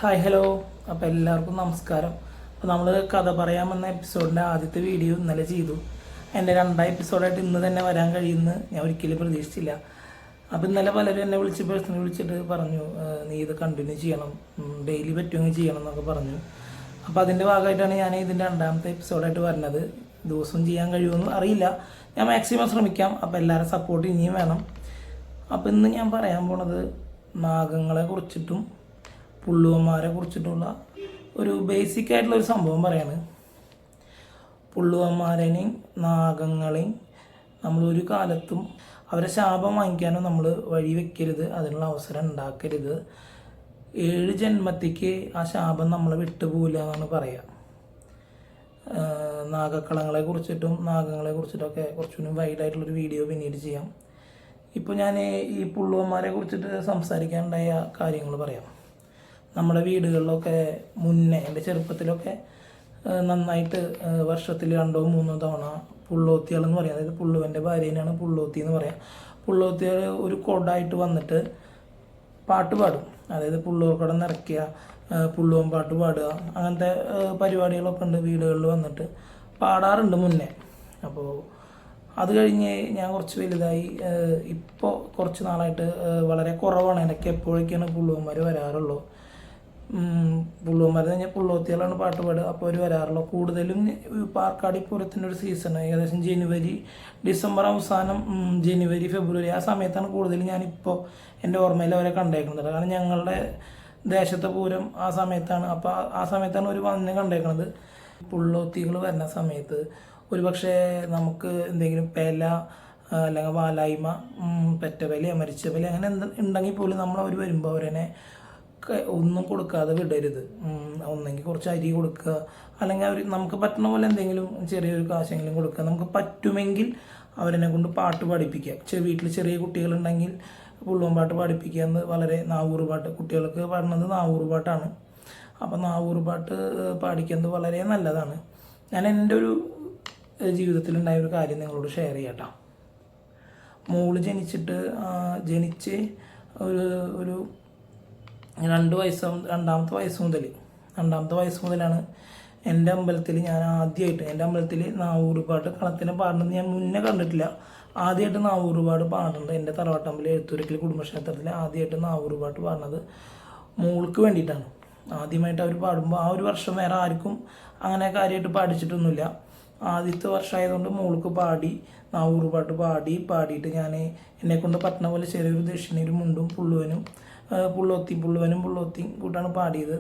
Hi hello. അപ്പോൾ എല്ലാവർക്കും നമസ്കാരം. അപ്പോൾ നമ്മൾ കഥ പറയാമെന്ന എപ്പിസോഡിൻ്റെ ആദ്യത്തെ വീഡിയോ ഇന്നലെ ചെയ്തു. എൻ്റെ രണ്ടാം എപ്പിസോഡായിട്ട് ഇന്ന് തന്നെ വരാൻ കഴിയുമെന്ന് ഞാൻ ഒരിക്കലും പ്രതീക്ഷിച്ചില്ല. അപ്പോൾ ഇന്നലെ പലരും എന്നെ പേഴ്സണലി വിളിച്ചിട്ട് പറഞ്ഞു, നീ ഇത് കണ്ടിന്യൂ ചെയ്യണം, ഡെയിലി പറ്റുമെങ്കിൽ ചെയ്യണം എന്നൊക്കെ പറഞ്ഞു. അപ്പോൾ അതിൻ്റെ ഭാഗമായിട്ടാണ് ഞാൻ ഇതിൻ്റെ രണ്ടാമത്തെ എപ്പിസോഡായിട്ട് വരുന്നത്. ദിവസവും ചെയ്യാൻ കഴിയുമെന്ന് അറിയില്ല, ഞാൻ മാക്സിമം ശ്രമിക്കാം. അപ്പോൾ എല്ലാവരും സപ്പോർട്ട് ഇനിയും വേണം. അപ്പോൾ ഇന്ന് ഞാൻ പറയാൻ പോണത് നാഗങ്ങളെ കുറിച്ചിട്ടും പുള്ളുവന്മാരെ കുറിച്ചിട്ടുള്ള ഒരു ബേസിക് ആയിട്ടുള്ള ഒരു സംഭവം പറയാണ്. പുള്ളുവന്മാരെയും നാഗങ്ങളെയും നമ്മളൊരു കാലത്തും അവരെ ശാപം വാങ്ങിക്കാനോ നമ്മൾ വഴി വെക്കരുത്, അതിനുള്ള അവസരം ഉണ്ടാക്കരുത്. 7 ജന്മത്തേക്ക് ആ ശാപം നമ്മളെ വിട്ടുപോകില്ല എന്നാണ് പറയുക. നാഗക്കളങ്ങളെ കുറിച്ചിട്ടും നാഗങ്ങളെ കുറിച്ചിട്ടൊക്കെ കുറച്ചുകൂടി വൈഡായിട്ടുള്ളൊരു വീഡിയോ പിന്നീട് ചെയ്യാം. ഇപ്പോൾ ഞാൻ ഈ പുള്ളുവന്മാരെ കുറിച്ചിട്ട് സംസാരിക്കാനുണ്ടായ കാര്യങ്ങൾ പറയാം. നമ്മുടെ വീടുകളിലൊക്കെ മുന്നേ എൻ്റെ ചെറുപ്പത്തിലൊക്കെ നന്നായിട്ട് വർഷത്തിൽ 2-3 തവണ പുള്ളോത്തികളെന്ന് പറയാം, അതായത് പുള്ളുവൻ്റെ ഭാര്യേനാണ് പുള്ളോത്തി എന്ന് പറയാം. പുള്ളോത്തികൾ ഒരു കൊടായിട്ട് വന്നിട്ട് പാട്ട് പാടും, അതായത് പുള്ളൂർക്കടം നിറയ്ക്കുക, പുള്ളുവൻ പാട്ട് പാടുക, അങ്ങനത്തെ പരിപാടികളൊക്കെ ഉണ്ട് വീടുകളിൽ വന്നിട്ട് പാടാറുണ്ട് മുന്നേ. അപ്പോൾ അത് കഴിഞ്ഞ് ഞാൻ കുറച്ച് വലുതായി, ഇപ്പോൾ കുറച്ച് നാളായിട്ട് വളരെ കുറവാണ്. എനിക്ക് എപ്പോഴൊക്കെയാണ് പുള്ളുവന്മാർ വരാറുള്ളൂ. പുള്ളുവന്മാർ കഴിഞ്ഞാൽ പുള്ളോത്തികളാണ് പാട്ട് പാടുക, അപ്പോൾ അവർ വരാറുള്ളൂ. കൂടുതലും പാർക്കാടി പൂരത്തിൻ്റെ ഒരു സീസൺ ഏകദേശം ജനുവരി, ഡിസംബർ അവസാനം, ജനുവരി, ഫെബ്രുവരി ആ സമയത്താണ് കൂടുതലും ഞാനിപ്പോൾ എൻ്റെ ഓർമ്മയിൽ അവരെ കണ്ടേക്കുന്നത്. കാരണം ഞങ്ങളുടെ ദേശത്തെ പൂരം ആ സമയത്താണ്. അപ്പോൾ ആ സമയത്താണ് ഒരു വന്ന് കണ്ടേക്കുന്നത്. പുള്ളോത്തികൾ വരുന്ന സമയത്ത് ഒരു പക്ഷേ നമുക്ക് എന്തെങ്കിലും പെല അല്ലെങ്കിൽ വാലായ്മ, പെറ്റവില, മരിച്ച വില അങ്ങനെ ഉണ്ടെങ്കിൽ പോലും നമ്മൾ അവർ വരുമ്പോൾ അവരെന്നെ ഒന്നും കൊടുക്കാതെ വിടരുത്. ഒന്നെങ്കിൽ കുറച്ച് അരി കൊടുക്കുക, അല്ലെങ്കിൽ അവർ നമുക്ക് പറ്റുന്ന പോലെ എന്തെങ്കിലും ചെറിയൊരു കാശെങ്കിലും കൊടുക്കുക. നമുക്ക് പറ്റുമെങ്കിൽ അവരെന്നെ കൊണ്ട് പാട്ട് പാടിപ്പിക്കുക. വീട്ടിൽ ചെറിയ കുട്ടികളുണ്ടെങ്കിൽ പുള്ളുവൻ പാട്ട് പാടിപ്പിക്കുക എന്ന് വളരെ നാവൂറ് പാട്ട് കുട്ടികൾക്ക് പാടുന്നത് നാവൂറ് പാട്ടാണ്. അപ്പോൾ നാവൂറ് പാട്ട് പാടിക്കുന്നത് വളരെ നല്ലതാണ്. ഞാൻ എൻ്റെ ഒരു ജീവിതത്തിലുണ്ടായ ഒരു കാര്യം നിങ്ങളോട് ഷെയർ ചെയ്യട്ടോ. മോള് ജനിച്ച് ഒരു 2 വയസ്സ്, രണ്ടാമത്തെ വയസ്സ് മുതലാണ് എൻ്റെ അമ്പലത്തിൽ ഞാൻ ആദ്യമായിട്ട്, എൻ്റെ അമ്പലത്തിൽ നാവൂറ് പാട്ട് കളത്തിനെ പാടുന്നത് ഞാൻ മുന്നേ കണ്ടിട്ടില്ല. ആദ്യമായിട്ട് നാവൂറ് പാട്ട് പാടുന്നുണ്ട് എൻ്റെ തറവാട്ടമ്പലം എഴുത്തൂരക്കൽ കുടുംബക്ഷേത്രത്തിൽ ആദ്യമായിട്ട് നാവൂറ് പാട്ട് പാടുന്നത് മോൾക്ക് വേണ്ടിയിട്ടാണ്. ആദ്യമായിട്ട് അവർ പാടുമ്പോൾ ആ ഒരു വർഷം വേറെ ആർക്കും അങ്ങനെ കാര്യമായിട്ട് പാടിച്ചിട്ടൊന്നുമില്ല. ആദ്യത്തെ വർഷമായതുകൊണ്ട് മോൾക്ക് പാടി, നാവൂറ് പാട്ട് പാടിയിട്ട് ഞാൻ എന്നെക്കൊണ്ട് പറ്റുന്ന പോലെ ചെറിയൊരു ദക്ഷിണയൊരു മുണ്ടും പുള്ളുവനും കൂട്ടാണ് പാടിയത്.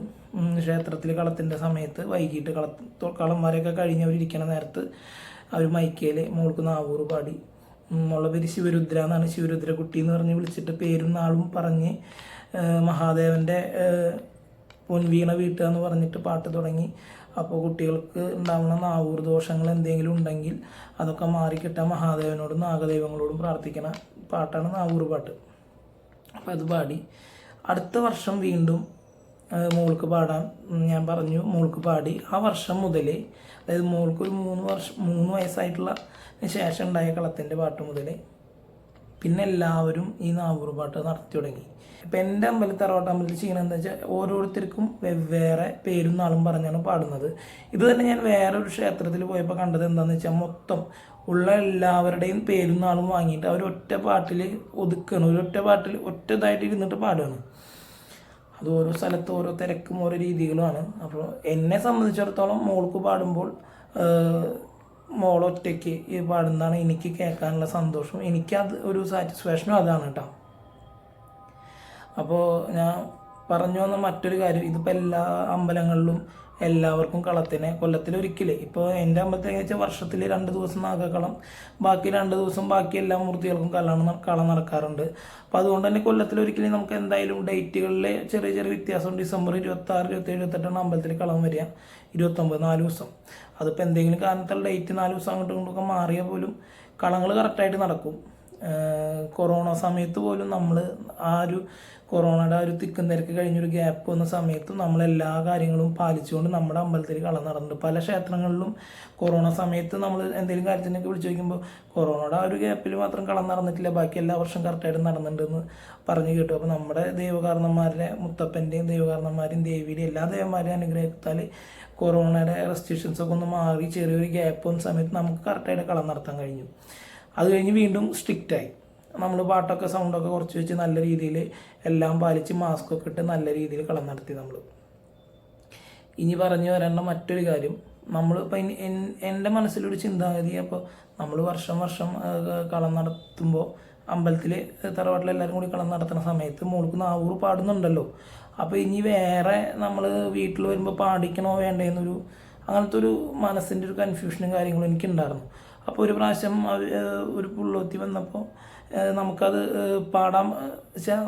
ക്ഷേത്രത്തിൽ കളത്തിൻ്റെ സമയത്ത് വൈകിട്ട് കളന്മാരെയൊക്കെ കഴിഞ്ഞവരിയ്ക്കണ നേരത്ത് അവർ മൈക്കയിൽ മോൾക്ക് നാവൂറ് പാടി. മോളുടെ പേര് ശിവരുദ്ര എന്നാണ്, ശിവരുദ്രക്കുട്ടി എന്ന് പറഞ്ഞ് വിളിച്ചിട്ട് പേരും നാളും പറഞ്ഞ് മഹാദേവൻ്റെ പൊൻവീണ വീട്ടുക എന്ന് പറഞ്ഞിട്ട് പാട്ട് തുടങ്ങി. അപ്പോൾ കുട്ടികൾക്ക് ഉണ്ടാവുന്ന നാവൂറ് ദോഷങ്ങൾ എന്തെങ്കിലും ഉണ്ടെങ്കിൽ അതൊക്കെ മാറിക്കിട്ടാൻ മഹാദേവനോടും നാഗദൈവങ്ങളോടും പ്രാർത്ഥിക്കണ പാട്ടാണ് നാവൂറ് പാട്ട്. അപ്പോൾ അത് പാടി. അടുത്ത വർഷം വീണ്ടും മോൾക്ക് പാടാൻ ഞാൻ പറഞ്ഞു, മോൾക്ക് പാടി. ആ വർഷം മുതൽ, അതായത് മോൾക്കൊരു 3 വയസ്സായിട്ടുള്ള ശേഷം ഉണ്ടായ കളത്തിൻ്റെ പാട്ട് മുതൽ പിന്നെ എല്ലാവരും ഈ നാവൂറ് പാട്ട് നടത്തി തുടങ്ങി. ഇപ്പം എൻ്റെ തറവാട്ടമ്പലത്തിൽ ചെയ്യണമെന്ന് എന്താ വെച്ചാൽ ഓരോരുത്തർക്കും വെവ്വേറെ പേരും നാളും പറഞ്ഞാണ് പാടുന്നത്. ഇത് തന്നെ ഞാൻ വേറൊരു ക്ഷേത്രത്തിൽ പോയപ്പോൾ കണ്ടത് എന്താണെന്ന് വെച്ചാൽ മൊത്തം ഉള്ള എല്ലാവരുടെയും പേരും നാളും വാങ്ങിയിട്ട് അവർ ഒറ്റ പാട്ടിൽ ഒതുക്കുകയാണ്. ഒറ്റതായിട്ട് ഇരുന്നിട്ട് പാടുകയാണ്. അത് ഓരോ സ്ഥലത്ത് ഓരോ തിരക്കും ഓരോ രീതികളുമാണ്. അപ്പോൾ എന്നെ സംബന്ധിച്ചിടത്തോളം മോൾക്ക് പാടുമ്പോൾ മോളൊറ്റയ്ക്ക് ഈ പാടുന്നതാണ് എനിക്ക് കേൾക്കാനുള്ള സന്തോഷം, എനിക്കത് ഒരു സാറ്റിസ്ഫാക്ഷനും അതാണ് കേട്ടോ. അപ്പോൾ ഞാൻ പറഞ്ഞു വന്ന മറ്റൊരു കാര്യം, ഇതിപ്പോൾ എല്ലാ അമ്പലങ്ങളിലും എല്ലാവർക്കും കളത്തിനെ കൊല്ലത്തിലൊരിക്കൽ, ഇപ്പോൾ എൻ്റെ അമ്പലത്തിൽ വെച്ചാൽ വർഷത്തിൽ 2 ദിവസം നാഗക്കളം, ബാക്കി 2 ദിവസം ബാക്കി എല്ലാ മൂർത്തികൾക്കും കളം നടക്കാറുണ്ട്. അപ്പോൾ അതുകൊണ്ട് തന്നെ കൊല്ലത്തിലൊരിക്കലും നമുക്ക് എന്തായാലും ഡേറ്റുകളിൽ ചെറിയ വ്യത്യാസം. ഡിസംബർ 26, 27, 28 അമ്പലത്തിൽ കളം വരിക, 29 4 ദിവസം. അതിപ്പോൾ എന്തെങ്കിലും കാരണത്താൽ ഡേറ്റ് 4 ദിവസം അങ്ങോട്ടും ഇങ്ങോട്ടൊക്കെ മാറിയാൽ പോലും കളങ്ങൾ കറക്റ്റായിട്ട് നടക്കും. കൊറോണ സമയത്ത് പോലും നമ്മൾ ആ ഒരു കൊറോണയുടെ ആ ഒരു തിക്കും തിരക്ക് കഴിഞ്ഞൊരു ഗ്യാപ്പ് വന്ന സമയത്തും നമ്മളെല്ലാ കാര്യങ്ങളും പാലിച്ചുകൊണ്ട് നമ്മുടെ അമ്പലത്തിൽ കളം നടന്നിട്ടുണ്ട്. പല ക്ഷേത്രങ്ങളിലും കൊറോണ സമയത്ത് നമ്മൾ എന്തെങ്കിലും കാര്യത്തിനൊക്കെ വിളിച്ചു ചോദിക്കുമ്പോൾ കൊറോണയുടെ ആ ഒരു ഗ്യാപ്പിൽ മാത്രം കളം നടന്നിട്ടില്ല, ബാക്കി എല്ലാ വർഷവും കറക്റ്റായിട്ട് നടന്നിട്ടുണ്ടെന്ന് പറഞ്ഞു കേട്ടു. അപ്പോൾ നമ്മുടെ ദൈവകാരണന്മാരുടെ, മുത്തപ്പൻ്റെയും ദൈവകാരണന്മാരെയും ദേവിയുടെയും എല്ലാ ദേവന്മാരെയും അനുഗ്രഹത്താൽ കൊറോണയുടെ റെസ്ട്രിക്ഷൻസൊക്കെ ഒന്ന് മാറി ചെറിയൊരു ഗ്യാപ്പ് വന്ന സമയത്ത് നമുക്ക് കറക്റ്റായിട്ട് കളം നടത്താൻ കഴിഞ്ഞു. അത് കഴിഞ്ഞ് വീണ്ടും സ്ട്രിക്റ്റായി. നമ്മൾ പാട്ടൊക്കെ സൗണ്ടൊക്കെ കുറച്ച് വെച്ച് നല്ല രീതിയിൽ എല്ലാം പാലിച്ച് മാസ്കൊക്കെ ഇട്ട് നല്ല രീതിയിൽ കളം നടത്തി നമ്മൾ. ഇനി പറഞ്ഞു വരേണ്ട മറ്റൊരു കാര്യം, നമ്മളിപ്പോൾ എൻ്റെ മനസ്സിലൊരു ചിന്താഗതി, അപ്പോൾ നമ്മൾ വർഷം കളം നടത്തുമ്പോൾ അമ്പലത്തിൽ തറവാട്ടിലെല്ലാവരും കൂടി കളം നടത്തുന്ന സമയത്ത് മോൾക്ക് നാവൂറ് പാടുന്നുണ്ടല്ലോ. അപ്പോൾ ഇനി വേറെ നമ്മൾ വീട്ടിൽ വരുമ്പോൾ പാടിക്കണോ വേണ്ടതെന്നൊരു അങ്ങനത്തെ ഒരു മനസ്സിൻ്റെ ഒരു കൺഫ്യൂഷനും കാര്യങ്ങളും എനിക്കുണ്ടായിരുന്നു. അപ്പോൾ ഒരു പ്രാവശ്യം ഒരു പുള്ളോത്തി വന്നപ്പോൾ നമുക്കത് പാടാൻ വെച്ചാൽ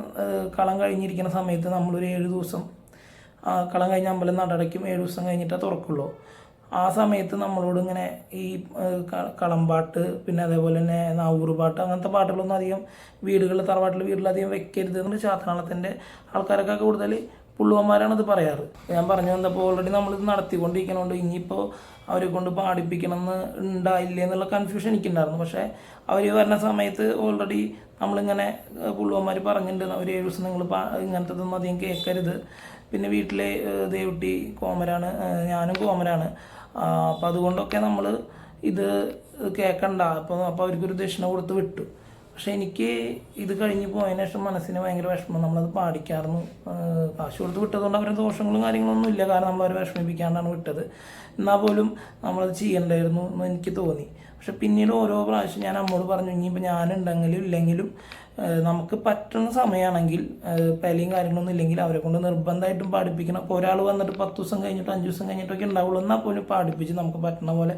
കളം കഴിഞ്ഞിരിക്കുന്ന സമയത്ത് നമ്മളൊരു 7 ദിവസം കളം കഴിഞ്ഞ് അമ്പലം നടടയ്ക്കും, 7 ദിവസം കഴിഞ്ഞിട്ടേ തുറക്കുള്ളൂ. ആ സമയത്ത് നമ്മളോട് ഇങ്ങനെ ഈ കളംപാട്ട്, പിന്നെ അതേപോലെ തന്നെ നാവൂറ് പാട്ട്, അങ്ങനത്തെ പാട്ടുകളൊന്നും അധികം തറവാട്ടിൽ വീട്ടിലധികം വെക്കരുത് എന്ന് ചാത്തനാളത്തിൻ്റെ ആൾക്കാരൊക്കെ കൂടുതൽ പുള്ളുവന്മാരാണ് ഇത് പറയാറ്. ഞാൻ പറഞ്ഞു വന്നപ്പോൾ ഓൾറെഡി നമ്മളിത് നടത്തിക്കൊണ്ടിരിക്കണോണ്ട് ഇനിയിപ്പോൾ അവരെ കൊണ്ട് പാടിപ്പിക്കണമെന്ന് ഉണ്ടായില്ലേ എന്നുള്ള കൺഫ്യൂഷൻ എനിക്കുണ്ടായിരുന്നു. പക്ഷേ അവർ വരുന്ന സമയത്ത് ഓൾറെഡി നമ്മളിങ്ങനെ പുള്ളുവന്മാർ പറഞ്ഞിട്ടുണ്ട്, ഒരു 7 ദിവസം നിങ്ങൾ ഇങ്ങനത്തതൊന്നും അധികം കേൾക്കരുത്. പിന്നെ വീട്ടിലെ ദേവുട്ടി കോമരാണ്, ഞാനും കോമരാണ്. അപ്പോൾ അതുകൊണ്ടൊക്കെ നമ്മൾ ഇത് കേൾക്കണ്ട, അപ്പോൾ അവർക്കൊരു ദക്ഷിണ കൊടുത്ത് വിട്ടു. പക്ഷെ എനിക്ക് ഇത് കഴിഞ്ഞ് പോയതിനു ശേഷം മനസ്സിന് ഭയങ്കര വിഷമം. നമ്മളത് പാടിക്കാറുന്നു, കാശ് കൊടുത്ത് വിട്ടതുകൊണ്ട് അവരുടെ ദോഷങ്ങളും കാര്യങ്ങളൊന്നും ഇല്ല, കാരണം നമ്മളവരെ വിഷമിപ്പിക്കാണ്ടാണ് വിട്ടത്. എന്നാൽ പോലും നമ്മളത് ചെയ്യണ്ടായിരുന്നു എന്ന് എനിക്ക് തോന്നി. പക്ഷെ പിന്നീട് ഓരോ പ്രാവശ്യം ഞാൻ അമ്മോട് പറഞ്ഞു, ഇനിയിപ്പോൾ ഞാനുണ്ടെങ്കിലും ഇല്ലെങ്കിലും നമുക്ക് പറ്റുന്ന സമയമാണെങ്കിൽ പലിയും കാര്യങ്ങളൊന്നും ഇല്ലെങ്കിൽ അവരെ കൊണ്ട് നിർബന്ധമായിട്ടും പാടിപ്പിക്കണം. അപ്പോൾ ഒരാൾ വന്നിട്ട് 10 ദിവസം കഴിഞ്ഞിട്ട് 5 ദിവസം കഴിഞ്ഞിട്ടൊക്കെ ഉണ്ടാവുള്ളൂ, എന്നാൽ പോലും പാടിപ്പിച്ച് നമുക്ക് പറ്റുന്ന പോലെ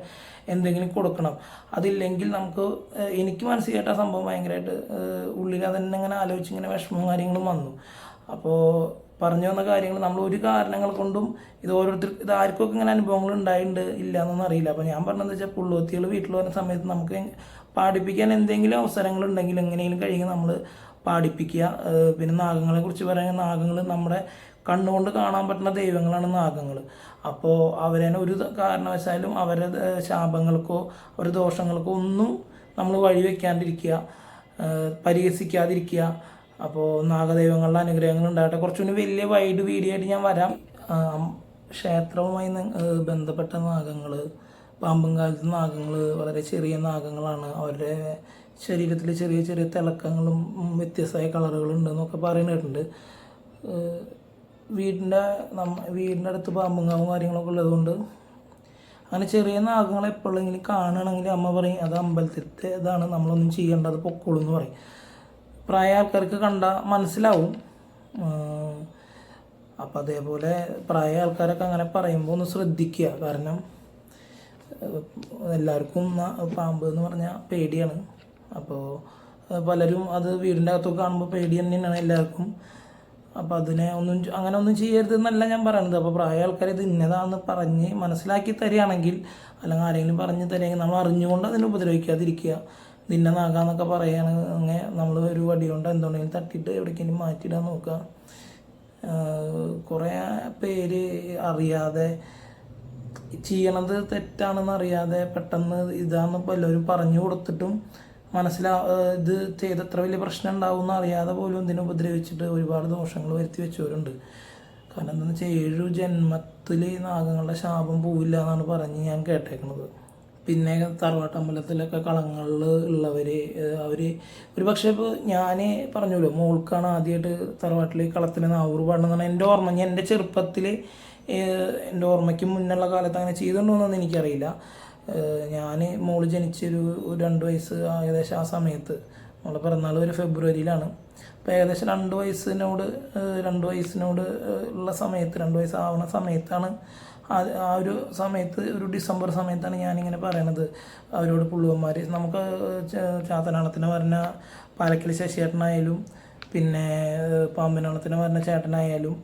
എന്തെങ്കിലും കൊടുക്കണം. അതില്ലെങ്കിൽ നമുക്ക് എനിക്ക് മാനസികമായിട്ട് ആ സംഭവം ഭയങ്കരമായിട്ട് ഉള്ളിൽ അതന്നെ ഇങ്ങനെ ആലോചിച്ച് ഇങ്ങനെ വിഷമവും കാര്യങ്ങളും വന്നു. അപ്പോൾ പറഞ്ഞു വന്ന കാര്യങ്ങൾ നമ്മൾ ഒരു കാരണങ്ങൾ കൊണ്ടും ഇത് ആർക്കൊക്കെ ഇങ്ങനെ അനുഭവങ്ങൾ ഉണ്ടായിട്ടുണ്ട് ഇല്ല എന്നൊന്നും അറിയില്ല. അപ്പോൾ ഞാൻ പറഞ്ഞതെന്ന് വെച്ചാൽ പുള്ളോത്തികൾ വീട്ടിൽ വരുന്ന സമയത്ത് നമുക്ക് പാടിപ്പിക്കാൻ എന്തെങ്കിലും അവസരങ്ങളുണ്ടെങ്കിൽ എങ്ങനെയെങ്കിലും കഴിയുമെങ്കിൽ നമ്മൾ പാടിപ്പിക്കുക. പിന്നെ നാഗങ്ങളെ കുറിച്ച് പറയുന്ന നാഗങ്ങൾ നമ്മുടെ കണ്ണുകൊണ്ട് കാണാൻ പറ്റുന്ന ദൈവങ്ങളാണ് നാഗങ്ങൾ. അപ്പോൾ അവരെ ഒരു കാരണവശാലും അവരുടെ ശാപങ്ങൾക്കോ അവരുടെ ദോഷങ്ങൾക്കോ ഒന്നും നമ്മൾ വഴിവെക്കാണ്ടിരിക്കുക, പരിഹസിക്കാതിരിക്കുക. അപ്പോൾ നാഗദൈവങ്ങളുടെ അനുഗ്രഹങ്ങൾ ഉണ്ടാകട്ടെ. കുറച്ചുകൂടി വലിയ വൈഡ് വീഡിയോ ആയിട്ട് ഞാൻ വരാം. ക്ഷേത്രവുമായി ബന്ധപ്പെട്ട നാഗങ്ങൾ, പാമ്പും കാലത്ത് നാഗങ്ങൾ വളരെ ചെറിയ നാഗങ്ങളാണ്. അവരുടെ ശരീരത്തിൽ ചെറിയ ചെറിയ തിളക്കങ്ങളും വ്യത്യസ്തമായ കളറുകളുണ്ടെന്നൊക്കെ പറയുന്നിട്ടുണ്ട്. വീടിൻ്റെ അടുത്ത് പാമ്പുങ്കാവും കാര്യങ്ങളൊക്കെ ഉള്ളതുകൊണ്ട് അങ്ങനെ ചെറിയ നാഗങ്ങളെ എപ്പോഴെങ്കിലും കാണുകയാണെങ്കിൽ അമ്മ പറയും അത് അമ്പലത്തിലത്തെ ഇതാണ്, നമ്മളൊന്നും ചെയ്യേണ്ട, അത് പൊക്കോളൂ എന്ന് പറയും. പ്രായ ആൾക്കാർക്ക് കണ്ടാൽ മനസ്സിലാവും. അപ്പം അതേപോലെ പ്രായ ആൾക്കാരൊക്കെ അങ്ങനെ പറയുമ്പോൾ ഒന്ന് ശ്രദ്ധിക്കുക. കാരണം എല്ലാവർക്കും പാമ്പ് എന്ന് പറഞ്ഞാൽ പേടിയാണ്. അപ്പോൾ പലരും അത് വീടിൻ്റെ അകത്തൊക്കെ കാണുമ്പോൾ പേടി തന്നെയാണ് എല്ലാവർക്കും. അപ്പോൾ അങ്ങനെ ഒന്നും ചെയ്യരുതെന്നല്ല ഞാൻ പറയുന്നത്. അപ്പോൾ പ്രായ ആൾക്കാർ ഇത് ഇന്നതാണെന്ന് പറഞ്ഞ് മനസ്സിലാക്കി തരികയാണെങ്കിൽ, അല്ലെങ്കിൽ ആരെങ്കിലും പറഞ്ഞ് തരികയാണെങ്കിൽ നമ്മൾ അറിഞ്ഞുകൊണ്ട് അതിനെ ഉപദ്രവിക്കാതിരിക്കുക. നിന്നെ നാകാന്നൊക്കെ പറയുകയാണെങ്കിൽ നമ്മൾ ഒരു വടി കൊണ്ട് എന്തുകൊണ്ടെങ്കിലും തട്ടിയിട്ട് എവിടേക്കെങ്കിലും മാറ്റിയിടാൻ നോക്കുക. കുറേ പേര് അറിയാതെ ചെയ്യണത് തെറ്റാണെന്ന് അറിയാതെ പെട്ടെന്ന് ഇതാന്ന് പലരും പറഞ്ഞു കൊടുത്തിട്ടും ഇത് ചെയ്ത് എത്ര വലിയ പ്രശ്നം ഉണ്ടാവും എന്ന് അറിയാതെ പോലും ഇതിനെ ഉപദ്രവിച്ചിട്ട് ഒരുപാട് ദോഷങ്ങൾ വരുത്തി വെച്ചവരുണ്ട്. കാരണം എന്താണെന്ന് വെച്ചാൽ 7 ജന്മത്തിൽ നാഗങ്ങളുടെ ശാപം പോവില്ല എന്നാണ് പറഞ്ഞ് ഞാൻ കേട്ടേക്കുന്നത്. പിന്നെ തറവാട്ടമ്പലത്തിലൊക്കെ കളങ്ങളിൽ ഉള്ളവർ ഒരു പക്ഷേ ഇപ്പോൾ ഞാൻ പറഞ്ഞല്ലോ, മോൾക്കാണ് ആദ്യമായിട്ട് തറവാട്ടിൽ കളത്തിന് നാവൂറ് പാടുന്നതാണ് എൻ്റെ ഓർമ്മ. ഞാൻ എൻ്റെ ചെറുപ്പത്തിൽ എൻ്റെ ഓർമ്മയ്ക്ക് മുന്നുള്ള കാലത്ത് അങ്ങനെ ചെയ്തിട്ടുണ്ടോയെന്നൊന്നും എനിക്കറിയില്ല. ഞാൻ മോള് ജനിച്ചൊരു 2 വയസ്സ് ഏകദേശം ആ സമയത്ത്, മോളെ പിറന്നാൾ ഒരു ഫെബ്രുവരിയിലാണ്. അപ്പോൾ ഏകദേശം 2 വയസ്സിനോട് ഉള്ള സമയത്ത്, 2 വയസ്സാവുന്ന സമയത്താണ് ആ ഒരു സമയത്ത്, ഒരു ഡിസംബർ സമയത്താണ് ഞാനിങ്ങനെ പറയണത് അവരോട്. പുള്ളുവന്മാർ നമുക്ക് ചാത്തനാളത്തിന് പറഞ്ഞ പാലക്കൽ ശശിയേട്ടനായാലും പിന്നെ പാമ്പിനാളത്തിന് പറഞ്ഞ ചേട്ടനായാലും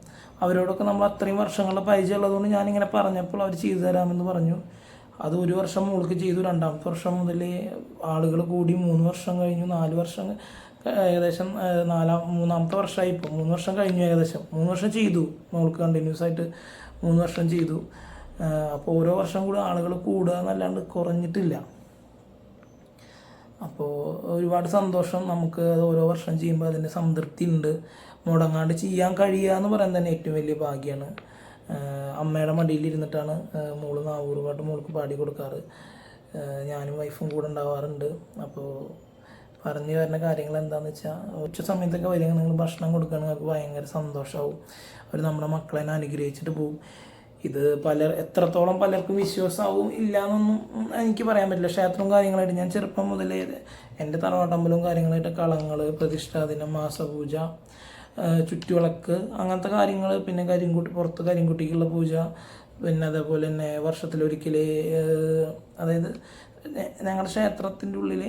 അവരോടൊക്കെ നമ്മൾ അത്രയും വർഷങ്ങളുടെ പരിചയം ഉള്ളതുകൊണ്ട് ഞാനിങ്ങനെ പറഞ്ഞപ്പോൾ അവർ ചെയ്തു തരാമെന്ന് പറഞ്ഞു. അത് 1 വർഷം മോൾക്ക് ചെയ്തു. 2ാമത്തെ വർഷം മുതൽ ആളുകൾ കൂടി 3 വർഷം കഴിഞ്ഞു, 4 വർഷം ഏകദേശം 3ാമത്തെ വർഷമായി. ഇപ്പോൾ 3 വർഷം കഴിഞ്ഞു, ഏകദേശം 3 വർഷം ചെയ്തു മോൾക്ക് കണ്ടിന്യൂസ് ആയിട്ട് 3 വർഷം ചെയ്തു. അപ്പോൾ ഓരോ വർഷം കൂടി ആളുകൾ കൂടുക എന്നല്ലാണ്ട് കുറഞ്ഞിട്ടില്ല. അപ്പോൾ ഒരുപാട് സന്തോഷം നമുക്ക്. അത് ഓരോ വർഷം ചെയ്യുമ്പോൾ അതിൻ്റെ സംതൃപ്തി ഉണ്ട്. മുടങ്ങാണ്ട് ചെയ്യാൻ കഴിയുക എന്ന് പറയാൻ തന്നെ ഏറ്റവും വലിയ ഭാഗ്യമാണ്. അമ്മയുടെ മടിയിലിരുന്നിട്ടാണ് മോള് നാവൂറ് പാട്ട് മോൾക്ക് പാടി കൊടുക്കാറ്. ഞാനും വൈഫും കൂടെ ഉണ്ടാവാറുണ്ട്. അപ്പോൾ പറഞ്ഞു വരുന്ന കാര്യങ്ങൾ എന്താണെന്ന് വെച്ചാൽ, ഉച്ച സമയത്തൊക്കെ വരിക നിങ്ങൾ ഭക്ഷണം കൊടുക്കുകയാണെങ്കിൽ അവർക്ക് ഭയങ്കര സന്തോഷമാവും. അവർ നമ്മുടെ മക്കളെ അനുഗ്രഹിച്ചിട്ട് പോകും. ഇത് എത്രത്തോളം പലർക്കും വിശ്വാസമാവും ഇല്ല എന്നൊന്നും എനിക്ക് പറയാൻ പറ്റില്ല. ക്ഷേത്രവും കാര്യങ്ങളായിട്ട് ഞാൻ ചെറുപ്പം മുതലേ എൻ്റെ തറവാട്ടമ്പലവും കാര്യങ്ങളായിട്ട് കളങ്ങൾ, പ്രതിഷ്ഠാദിനം, മാസപൂജ, ചുറ്റുവിളക്ക്, അങ്ങനത്തെ കാര്യങ്ങൾ, പിന്നെ പുറത്ത് കരിങ്കുട്ടിക്കുള്ള പൂജ, പിന്നെ അതേപോലെ തന്നെ വർഷത്തിലൊരിക്കൽ, അതായത് ഞങ്ങളുടെ ക്ഷേത്രത്തിൻ്റെ ഉള്ളിൽ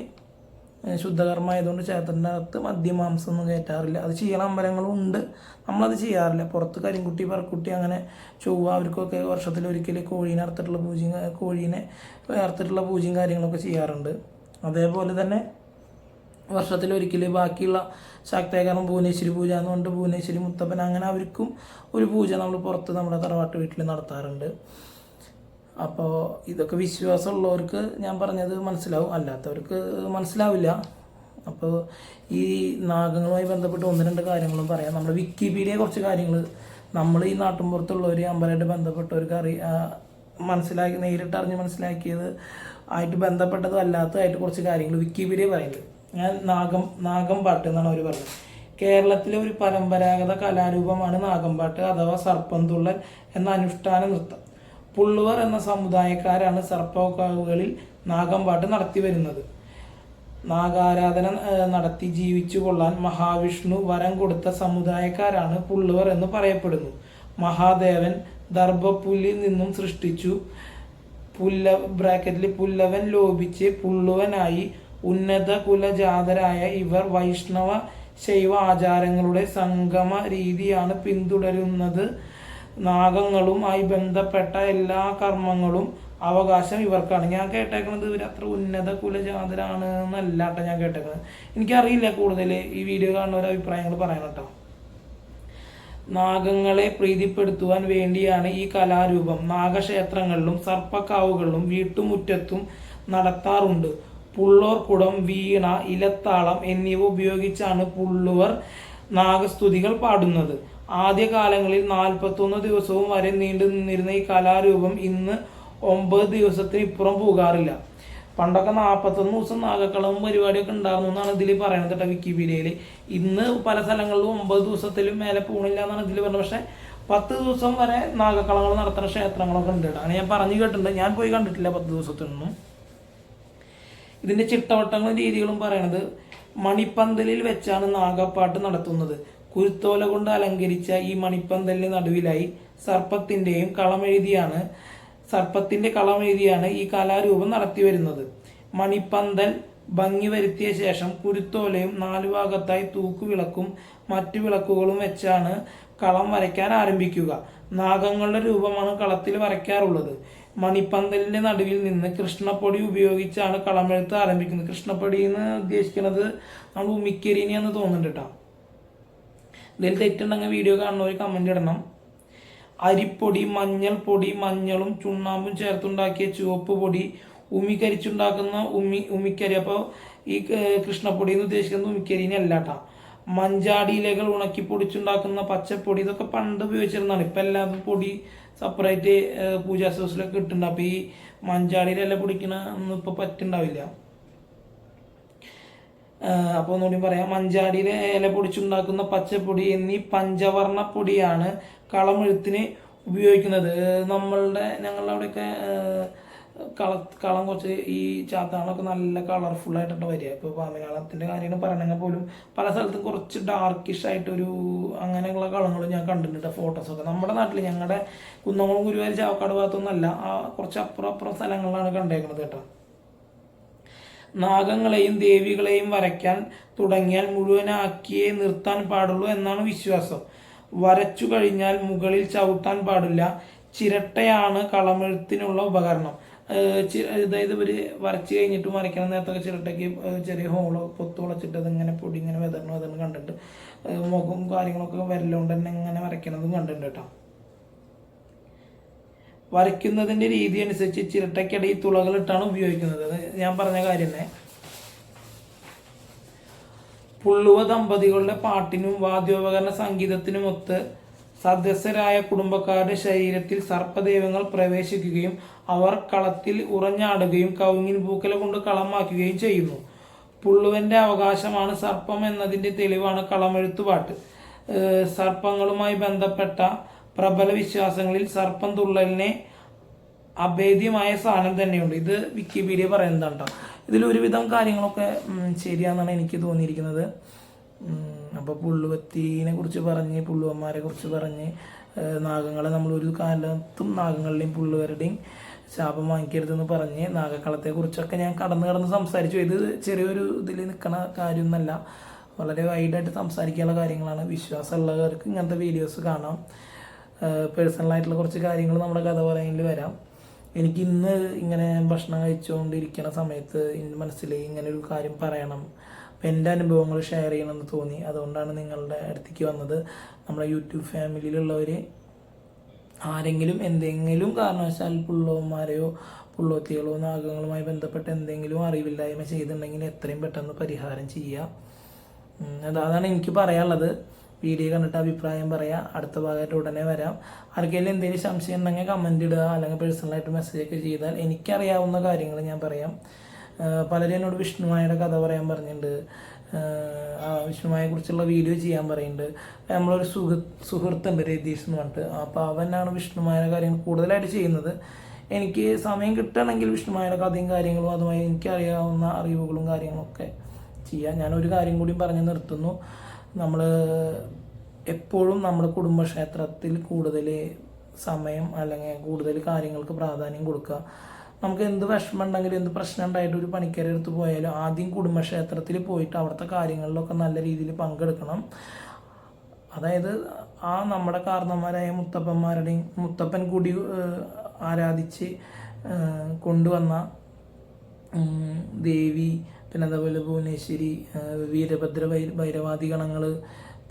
ശുദ്ധകർമ്മ ആയതുകൊണ്ട് ക്ഷേത്രത്തിൻ്റെ അകത്ത് മദ്യമാംസം ഒന്നും കയറ്റാറില്ല. അത് ചെയ്യണ അമ്പലങ്ങളും ഉണ്ട്, നമ്മളത് ചെയ്യാറില്ല. പുറത്ത് കരിങ്കുട്ടി, പറക്കുട്ടി, അങ്ങനെ ചൊവ്വ, അവർക്കൊക്കെ വർഷത്തിലൊരിക്കൽ കോഴീനെ അറുത്തിട്ടുള്ള പൂജയും കാര്യങ്ങളൊക്കെ ചെയ്യാറുണ്ട്. അതേപോലെ തന്നെ വർഷത്തിലൊരിക്കൽ ബാക്കിയുള്ള ശാക്തേകരണം ഭുവനേശ്വരി പൂജ എന്ന് പറഞ്ഞിട്ട് ഭുവനേശ്വരി മുത്തപ്പൻ, അങ്ങനെ അവർക്കും ഒരു പൂജ നമ്മൾ പുറത്ത് നമ്മുടെ തറവാട്ട് വീട്ടിൽ നടത്താറുണ്ട്. അപ്പോൾ ഇതൊക്കെ വിശ്വാസമുള്ളവർക്ക് ഞാൻ പറഞ്ഞത് മനസ്സിലാവും, അല്ലാത്തവർക്ക് മനസ്സിലാവില്ല. അപ്പോൾ ഈ നാഗങ്ങളുമായി ബന്ധപ്പെട്ട് 1-2 കാര്യങ്ങളും പറയാം. നമ്മുടെ വിക്കിപീഡിയ കുറച്ച് കാര്യങ്ങൾ നമ്മൾ ഈ നാട്ടിൻപുറത്തുള്ളവർ അമ്പലമായിട്ട് ബന്ധപ്പെട്ടവർക്ക് നേരിട്ട് അറിഞ്ഞ് മനസ്സിലാക്കിയത് ആയിട്ട് ബന്ധപ്പെട്ടതും അല്ലാത്തതായിട്ട് കുറച്ച് കാര്യങ്ങൾ വിക്കിപീഡിയ പറയുന്നത്. ഞാൻ നാഗംപാട്ട് എന്നാണ് അവർ പറയുന്നത്. കേരളത്തിലെ ഒരു പരമ്പരാഗത കലാരൂപമാണ് നാഗംപാട്ട് അഥവാ സർപ്പംതുള്ളൽ എന്ന അനുഷ്ഠാന നൃത്തം. പുള്ളുവർ എന്ന സമുദായക്കാരാണ് സർപ്പക്കാവുകളിൽ നാഗംപാട്ട് നടത്തി വരുന്നത്. നാഗാരാധന നടത്തി ജീവിച്ചു കൊള്ളാൻ മഹാവിഷ്ണു വരം കൊടുത്ത സമുദായക്കാരാണ് പുള്ളുവർ എന്ന് പറയപ്പെടുന്നു. മഹാദേവൻ ദർഭപ്പുല്ലിൽ നിന്നും സൃഷ്ടിച്ചു പുല്ലവൻ ലോപിച്ച് പുള്ളുവനായി. ഉന്നത കുലജാതരായ ഇവർ വൈഷ്ണവ ശൈവ ആചാരങ്ങളുടെ സംഗമ രീതിയാണ് പിന്തുടരുന്നത്. നാഗങ്ങളുമായി ബന്ധപ്പെട്ട എല്ലാ കർമ്മങ്ങളും അവകാശം ഇവർക്കാണ്. ഞാൻ കേട്ടേക്കുന്നത് ഇവർ അത്ര ഉന്നത കുലജാതരാണ് എന്നല്ല കേട്ടോ ഞാൻ കേട്ടേക്കുന്നത്. എനിക്കറിയില്ല, കൂടുതൽ ഈ വീഡിയോ കാണുന്നവരുടെ അഭിപ്രായങ്ങൾ പറയണം കേട്ടോ. നാഗങ്ങളെ പ്രീതിപ്പെടുത്തുവാൻ വേണ്ടിയാണ് ഈ കലാരൂപം നാഗക്ഷേത്രങ്ങളിലും സർപ്പക്കാവുകളിലും വീട്ടുമുറ്റത്തും നടത്താറുണ്ട്. പുള്ളോർ കുടം, വീണ, ഇലത്താളം എന്നിവ ഉപയോഗിച്ചാണ് പുള്ളുവർ നാഗസ്തുതികൾ പാടുന്നത്. ആദ്യകാലങ്ങളിൽ 41 ദിവസവും വരെ നീണ്ടു നിന്നിരുന്ന ഈ കലാരൂപം ഇന്ന് 9 ദിവസത്തിന് ഇപ്പുറം പോകാറില്ല. പണ്ടൊക്കെ 41 ദിവസം നാഗക്കളവും പരിപാടിയൊക്കെ ഉണ്ടായിരുന്നു എന്നാണ് ഇതിൽ പറയുന്നത് കേട്ടോ വിക്കിപീഡിയയിൽ. ഇന്ന് പല സ്ഥലങ്ങളിലും 9 ദിവസത്തിലും മേലെ പോണില്ല എന്നാണ് ഇതിൽ പറഞ്ഞത്. പക്ഷെ 10 ദിവസം വരെ നാഗക്കളങ്ങൾ നടത്തുന്ന ക്ഷേത്രങ്ങളൊക്കെ ഉണ്ട് കേട്ടോ. അങ്ങനെ ഞാൻ പറഞ്ഞു കേട്ടിട്ടുണ്ട്, ഞാൻ പോയി കണ്ടിട്ടില്ല 10 ദിവസത്തിനൊന്നും. ഇതിൻ്റെ ചിട്ടവട്ടങ്ങളും രീതികളും പറയണത്, മണിപ്പന്തലിൽ വെച്ചാണ് നാഗപ്പാട്ട് നടത്തുന്നത്. കുരുത്തോല കൊണ്ട് അലങ്കരിച്ച ഈ മണിപ്പന്തലിന് നടുവിലായി സർപ്പത്തിന്റെ കളമെഴുതിയാണ് ഈ കലാരൂപം നടത്തി വരുന്നത്. മണിപ്പന്തൽ ഭംഗി വരുത്തിയ ശേഷം കുരുത്തോലയും 4 ഭാഗത്തായി തൂക്കുവിളക്കും മറ്റു വിളക്കുകളും വെച്ചാണ് കളം വരയ്ക്കാൻ ആരംഭിക്കുക. നാഗങ്ങളുടെ രൂപമാണ് കളത്തിൽ വരയ്ക്കാറുള്ളത്. മണിപ്പന്തലിന്റെ നടുവിൽ നിന്ന് കൃഷ്ണപ്പൊടി ഉപയോഗിച്ചാണ് കളമെഴുത്ത് ആരംഭിക്കുന്നത്. കൃഷ്ണപ്പൊടി എന്ന് ഉദ്ദേശിക്കുന്നത് നമ്മൾ ഉമിക്കരിനെയാന്ന് തോന്നുന്നുണ്ട് കേട്ടോ. ഇതിൽ തെറ്റുണ്ടെങ്കിൽ വീഡിയോ കാണുന്നവർ കമന്റ് ഇടണം. അരിപ്പൊടി, മഞ്ഞൾപ്പൊടി, മഞ്ഞളും ചുണ്ണാമ്പും ചേർത്തുണ്ടാക്കിയ ചുവപ്പ് പൊടി, ഉമിക്കരിച്ചുണ്ടാക്കുന്ന ഉമിക്കരി. അപ്പോൾ ഈ കൃഷ്ണപ്പൊടി എന്ന് ഉദ്ദേശിക്കുന്നത് ഉമിക്കരിനെ അല്ല കേട്ടോ. മഞ്ചാടിയിലകൾ ഉണക്കി പൊടിച്ചുണ്ടാക്കുന്ന പച്ചപ്പൊടി, ഇതൊക്കെ പണ്ട് ഉപയോഗിച്ചിരുന്നതാണ്. ഇപ്പം എല്ലാതും പൊടി സെപ്പറേറ്റ് പൂജാ സോസിലൊക്കെ ഇട്ടുണ്ട്. അപ്പോൾ ഈ മഞ്ചാടിയിലെ ഇല പൊടിക്കണ ഒന്നും ഇപ്പോൾ പറ്റുണ്ടാവില്ല. അപ്പോൾ ഒന്നുകൂടി പറയാം, മഞ്ചാടിയിലെ ഇല പൊടിച്ചുണ്ടാക്കുന്ന പച്ചപ്പൊടി എന്നീ പഞ്ചവർണ്ണ പൊടിയാണ് കളമെഴുത്തിന് ഉപയോഗിക്കുന്നത്. ഞങ്ങളുടെ അവിടെയൊക്കെ കളം കുറച്ച് ഈ ചാത്താളൊക്കെ നല്ല കളർഫുൾ ആയിട്ടാണ് വരിക. ഇപ്പോൾ പാമ്പനാളത്തിൻ്റെ കാര്യങ്ങൾ പറയണമെങ്കിൽ പോലും പല സ്ഥലത്തും കുറച്ച് ഡാർക്കിഷ് ആയിട്ടൊരു അങ്ങനെയുള്ള കളങ്ങൾ ഞാൻ കണ്ടിട്ടുണ്ട് ഫോട്ടോസൊക്കെ. നമ്മുടെ നാട്ടിൽ ഞങ്ങളുടെ കുന്നംകുളം, ഗുരുവായൂർ, ചാവക്കാട് ഭാഗത്തൊന്നുമല്ല, കുറച്ച് അപ്പുറം സ്ഥലങ്ങളിലാണ് കണ്ടേക്കുന്നത് കേട്ടോ. നാഗങ്ങളെയും ദേവികളെയും വരയ്ക്കാൻ തുടങ്ങിയാൽ മുഴുവനാക്കിയേ നിർത്താൻ പാടുള്ളൂ എന്നാണ് വിശ്വാസം. വരച്ചു കഴിഞ്ഞാൽ മുകളിൽ ചവിട്ടാൻ പാടില്ല. ചിരട്ടയാണ് കളമെഴുത്തിനുള്ള ഉപകരണം. അതായത് ഇവർ വരച്ച് കഴിഞ്ഞിട്ട് മറിക്കണം നേരത്തൊക്കെ ചിരട്ടയ്ക്ക് ചെറിയ ഹോളോ പൊത്ത് വളച്ചിട്ട് അതിങ്ങനെ പൊടി ഇങ്ങനെ വെതർന്ന് കണ്ടിട്ട് മുഖവും കാര്യങ്ങളൊക്കെ വരലുകൊണ്ട് തന്നെ ഇങ്ങനെ വരയ്ക്കണതും കണ്ടിട്ടുണ്ട് കേട്ടോ. വരയ്ക്കുന്നതിൻ്റെ രീതി അനുസരിച്ച് ചിരട്ടയ്ക്കിടയിൽ തുളകളിട്ടാണ് ഉപയോഗിക്കുന്നത്. അത് ഞാൻ പറഞ്ഞ കാര്യം തന്നെ. പുള്ളുവ ദമ്പതികളുടെ പാട്ടിനും വാദ്യോപകരണ സംഗീതത്തിനുമൊത്ത് സദസ്യരായ കുടുംബക്കാരുടെ ശരീരത്തിൽ സർപ്പദൈവങ്ങൾ പ്രവേശിക്കുകയും അവർ കളത്തിൽ ഉറഞ്ഞാടുകയും കവുങ്ങിൻ പൂക്കല കൊണ്ട് കളമാക്കുകയും ചെയ്യുന്നു. പുള്ളുവന്റെ അവകാശമാണ് സർപ്പം എന്നതിൻ്റെ തെളിവാണ് കളമെഴുത്തുപാട്ട്. സർപ്പങ്ങളുമായി ബന്ധപ്പെട്ട പ്രബല വിശ്വാസങ്ങളിൽ സർപ്പം തുള്ളലിനെ അഭേദ്യമായ സ്ഥാനം തന്നെയുണ്ട്. ഇത് വിക്കിപീഡിയ പറയുന്നതാണ് കേട്ടോ. ഇതിലൊരുവിധം കാര്യങ്ങളൊക്കെ ശരിയാണെന്നാണ് എനിക്ക് തോന്നിയിരിക്കുന്നത്. അപ്പോൾ പുള്ളുവത്തിനെ കുറിച്ച് പറഞ്ഞ് പുള്ളുവന്മാരെ കുറിച്ച് പറഞ്ഞ് നാഗങ്ങളെ നമ്മൾ ഒരു കാലത്തും നാഗങ്ങളുടെയും പുള്ളുവരുടെയും ശാപം വാങ്ങിക്കരുതെന്ന് പറഞ്ഞ് നാഗക്കളത്തെക്കുറിച്ചൊക്കെ ഞാൻ കടന്ന് സംസാരിച്ചു. ഇത് ചെറിയൊരു ഇതിൽ നിൽക്കണ കാര്യമൊന്നുമല്ല, വളരെ വൈഡായിട്ട് സംസാരിക്കാനുള്ള കാര്യങ്ങളാണ്. വിശ്വാസമുള്ളവർക്ക് ഇങ്ങനത്തെ വീഡിയോസ് കാണാം. പേഴ്സണലായിട്ടുള്ള കുറച്ച് കാര്യങ്ങൾ നമ്മുടെ കഥ പറയലിൽ വരാം. എനിക്ക് ഇന്ന് ഇങ്ങനെ ഭക്ഷണം കഴിച്ചുകൊണ്ടിരിക്കുന്ന സമയത്ത് എൻ്റെ മനസ്സിൽ ഇങ്ങനെ ഒരു കാര്യം പറയണം, അപ്പം എൻ്റെ അനുഭവങ്ങൾ ഷെയർ ചെയ്യണമെന്ന് തോന്നി. അതുകൊണ്ടാണ് നിങ്ങളുടെ അടുത്തേക്ക് വന്നത്. നമ്മുടെ യൂട്യൂബ് ഫാമിലിയിലുള്ളവർ ആരെങ്കിലും എന്തെങ്കിലും കാരണവശാൽ പുള്ളവന്മാരെയോ പുള്ളോത്തികളോ നാഗങ്ങളുമായി ബന്ധപ്പെട്ട് എന്തെങ്കിലും അറിവില്ലായ്മ ചെയ്തിട്ടുണ്ടെങ്കിൽ എത്രയും പെട്ടെന്ന് പരിഹാരം ചെയ്യുക. അതാണ് എനിക്ക് പറയാനുള്ളത്. വീഡിയോ കണ്ടിട്ട് അഭിപ്രായം പറയാം. അടുത്ത ഭാഗമായിട്ട് ഉടനെ വരാം. ആർക്കെങ്കിലും എന്തെങ്കിലും സംശയം ഉണ്ടെങ്കിൽ കമൻറ്റ് ഇടുക, അല്ലെങ്കിൽ പേഴ്സണലായിട്ട് മെസ്സേജൊക്കെ ചെയ്താൽ എനിക്കറിയാവുന്ന കാര്യങ്ങൾ ഞാൻ പറയാം. പലരും എന്നോട് വിഷ്ണുമായുടെ കഥ പറയാൻ പറഞ്ഞിട്ടുണ്ട്, വിഷ്ണുമായെ കുറിച്ചുള്ള വീഡിയോ ചെയ്യാൻ പറയുന്നുണ്ട്. നമ്മളൊരു സുഹൃത്തുണ്ട് രതീഷ് എന്ന് പറഞ്ഞിട്ട്, അപ്പോൾ അവനാണ് വിഷ്ണുമായുടെ കാര്യങ്ങൾ കൂടുതലായിട്ട് ചെയ്യുന്നത്. എനിക്ക് സമയം കിട്ടുകയാണെങ്കിൽ വിഷ്ണുമായുടെ കഥയും കാര്യങ്ങളും അതുമായി എനിക്കറിയാവുന്ന അറിവുകളും കാര്യങ്ങളൊക്കെ ചെയ്യാം. ഞാനൊരു കാര്യം കൂടി പറഞ്ഞ് നിർത്തുന്നു. നമ്മൾ എപ്പോഴും നമ്മുടെ കുടുംബക്ഷേത്രത്തിൽ കൂടുതൽ സമയം അല്ലെങ്കിൽ കൂടുതൽ കാര്യങ്ങൾക്ക് പ്രാധാന്യം കൊടുക്കുക. നമുക്ക് എന്ത് വിഷമം ഉണ്ടെങ്കിലും എന്ത് പ്രശ്നം ഉണ്ടായിട്ട് ഒരു പണിക്കാരെടുത്ത് പോയാലും ആദ്യം കുടുംബക്ഷേത്രത്തിൽ പോയിട്ട് അവിടുത്തെ കാര്യങ്ങളിലൊക്കെ നല്ല രീതിയിൽ പങ്കെടുക്കണം. അതായത് നമ്മുടെ കാരണന്മാരായ മുത്തപ്പന്മാരുടെയും മുത്തപ്പൻ കൂടി ആരാധിച്ച് കൊണ്ടുവന്ന ദേവി, പിന്നെ അതേപോലെ ഭുവനേശ്വരി, വീരഭദ്ര ഭൈരവാദി ഗണങ്ങൾ,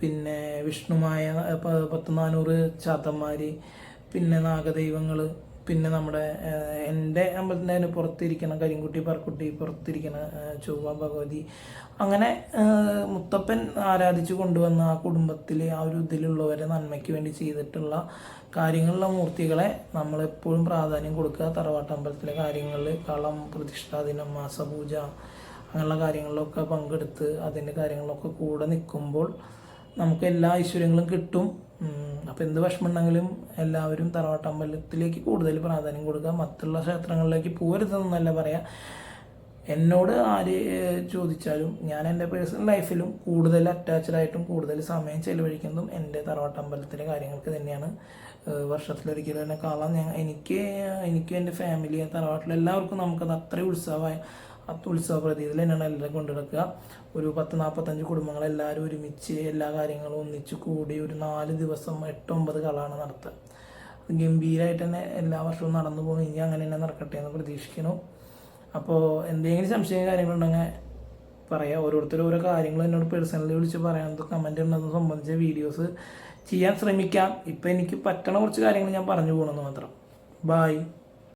പിന്നെ വിഷ്ണുമായ 1400 ചാത്തന്മാർ, പിന്നെ നാഗദൈവങ്ങൾ, പിന്നെ നമ്മുടെ എൻ്റെ അമ്പലത്തിൻ്റെ പുറത്തിരിക്കുന്ന കരിങ്കുട്ടി പറക്കുട്ടി, പുറത്തിരിക്കുന്ന ചൊവ്വ ഭഗവതി, അങ്ങനെ മുത്തപ്പൻ ആരാധിച്ചു കൊണ്ടുവന്ന ആ കുടുംബത്തിലെ ആ ഒരു ഇതിലുള്ളവരെ നന്മയ്ക്ക് വേണ്ടി ചെയ്തിട്ടുള്ള കാര്യങ്ങളിലുള്ള മൂർത്തികളെ നമ്മളെപ്പോഴും പ്രാധാന്യം കൊടുക്കുക. തറവാട്ടമ്പലത്തിലെ കാര്യങ്ങളിൽ കളം, പ്രതിഷ്ഠാദിനം, മാസപൂജ അങ്ങനെയുള്ള കാര്യങ്ങളിലൊക്കെ പങ്കെടുത്ത് അതിൻ്റെ കാര്യങ്ങളിലൊക്കെ കൂടെ നിൽക്കുമ്പോൾ നമുക്ക് എല്ലാ ഐശ്വര്യങ്ങളും കിട്ടും. അപ്പോൾ എന്ത് വിഷമമുണ്ടെങ്കിലും എല്ലാവരും തറവാട്ടമ്പലത്തിലേക്ക് കൂടുതൽ പ്രാധാന്യം കൊടുക്കുക. മറ്റുള്ള ക്ഷേത്രങ്ങളിലേക്ക് പോരുതെന്നല്ല പറയാം. എന്നോട് ആര് ചോദിച്ചാലും ഞാൻ എൻ്റെ പേഴ്സണൽ ലൈഫിലും കൂടുതൽ അറ്റാച്ച്ഡ് ആയിട്ടും കൂടുതൽ സമയം ചെലവഴിക്കുന്നതും എൻ്റെ തറവാട്ടമ്പലത്തിലെ കാര്യങ്ങൾക്ക് തന്നെയാണ്. വർഷത്തിലൊരിക്കലും തന്നെ കാണാൻ എനിക്കും എൻ്റെ ഫാമിലി തറവാട്ടിൽ എല്ലാവർക്കും നമുക്കത് അത്രയും ഉത്സവ പ്രതീതിയിൽ തന്നെയാണ് എല്ലാവരും കൊണ്ടുനടക്കുക. ഒരു 10-45 കുടുംബങ്ങൾ എല്ലാവരും ഒരുമിച്ച് എല്ലാ കാര്യങ്ങളും ഒന്നിച്ച് കൂടി ഒരു 4 ദിവസം 8-9 കളാണ് നടത്തുക. ഗംഭീരമായിട്ട് തന്നെ എല്ലാ വർഷവും നടന്നു പോകും. ഇനി അങ്ങനെ തന്നെ നടക്കട്ടെ എന്ന് പ്രതീക്ഷിക്കുന്നു. അപ്പോൾ എന്തെങ്കിലും സംശയം കാര്യങ്ങളുണ്ടെങ്കിൽ പറയാം. ഓരോരുത്തരും ഓരോ കാര്യങ്ങൾ എന്നോട് പേഴ്സണലി വിളിച്ച് പറയാനത് കമൻറ്റ് ഉണ്ടെന്ന് സംബന്ധിച്ച വീഡിയോസ് ചെയ്യാൻ ശ്രമിക്കാം. ഇപ്പം എനിക്ക് പറ്റണ കുറച്ച് കാര്യങ്ങൾ ഞാൻ പറഞ്ഞു പോകണമെന്ന് മാത്രം. ബായ്.